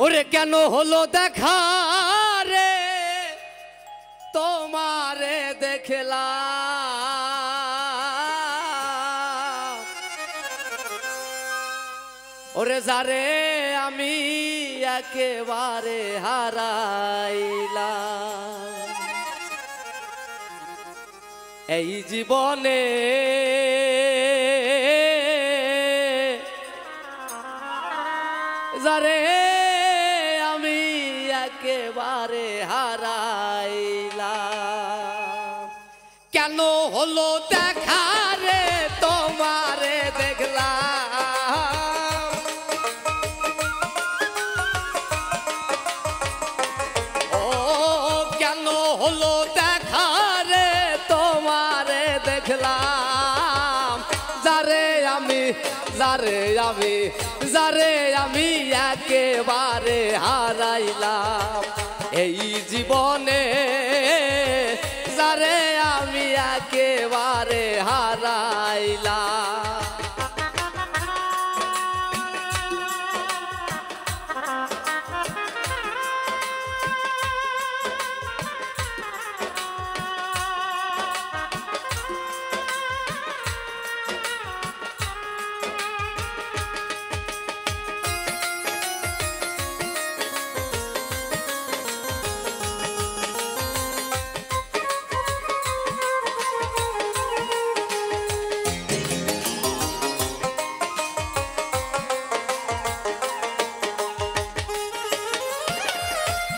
ওরে কেন হলো দেখা রে তোমারে দেখলাম ওরে যারে আমি একেবারে হারাইলাম এই জীবনে যারে আমি একেবারে হারাইলাম কেন হলো দেখা রে তোমারে দেখলাম ও কেন হলো দেখা রে তোমারে দেখলাম যারে আমি একেবারে হারাইলাম এই জীবনে যারে আমি একেবারে হারাইলাম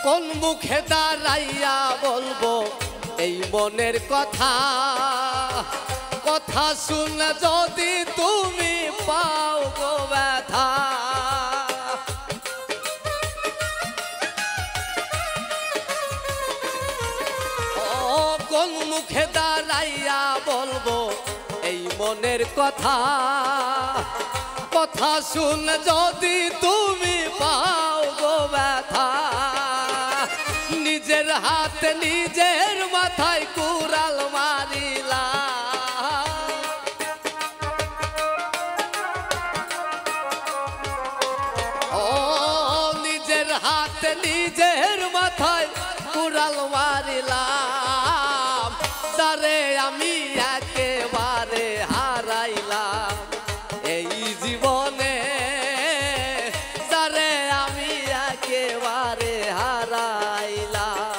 কোন মুখে দাঁড়াইয়া বলবো এই মনের কথা কথা শুনে যদি তুমি পাও গো ব্যথা ও কোন মুখে দাঁড়াইয়া বলবো এই মনের কথা কথা শুনে যদি তুমি পাও গো ব্যথা নিজের হাতে নিজের মাথায় কুড়াল মারিলা ও নিজের হাতে নিজের মাথায় কুড়াল মারিলাম যারে আমি একেবারে হারাইলাম এই জীবনে যারে আমি একেবারে হারাইলাম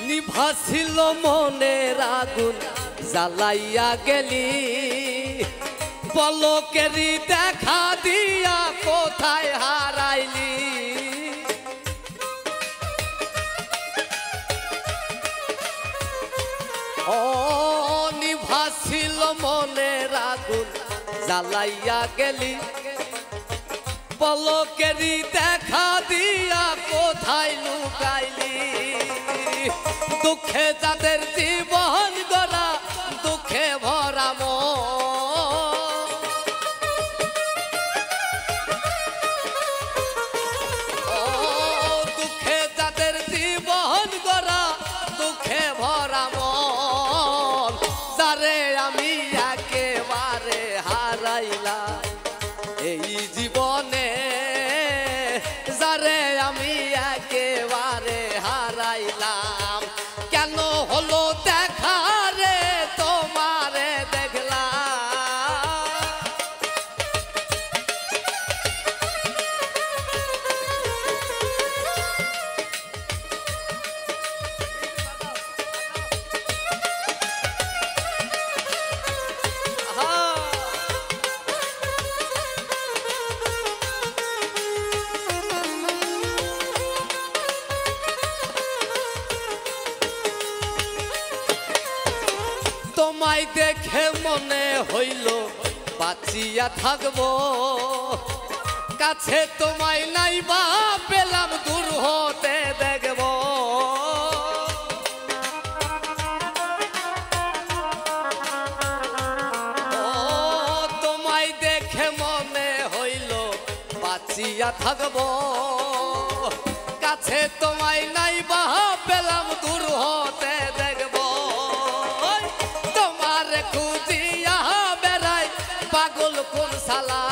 নিভাছিল মনের আগুন জ্বালাইয়া গেলি পলকেরই দেখা দিয়া কোথায় হারাইলি ও নিভাছিল মনের আগুন জ্বালাইয়া গেলি পলকেরই দেখা দিয়া কোথায় লুকাইলি দুঃখে যাদের জীবন গড়া দুঃখে ভরা ও দুঃখে যাদের জীবন গড়া দুঃখে ভরা যারে আমি একেবারে হারাইলাম এই জীবনে যারে আমি একেবারে হারাইলাম কেন হল তোমায় দেখে মনে হইল বাঁচিয়া থাকবো, কাছে তোমায় নাই বা পেলাম দূর হতে দেখবো। তোমায় দেখে মনে হইল বাঁচিয়া থাকবো, কাছে তোমায় নাই বা পেলাম দূর হতে দেখবো। তোমার খুঁজিয়া বেড়াই পাগল কোন সালা,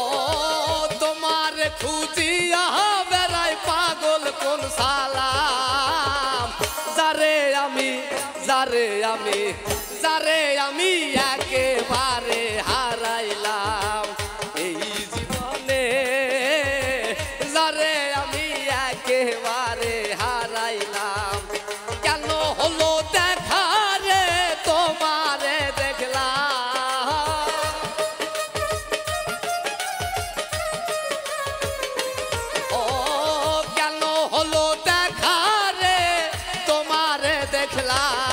ও তোমার খুঁজিয়া বেড়াই পাগল কোন সালা। যারে আমি যারে আমি যারে আমি একেবারে হারাইলাম এই জীবনে, যারে আমি একেবারে হারাইলাম। কেন হলো দেখা রে তোমারে দেখলাম, ও কেন হলো দেখা রে তোমারে দেখলাম।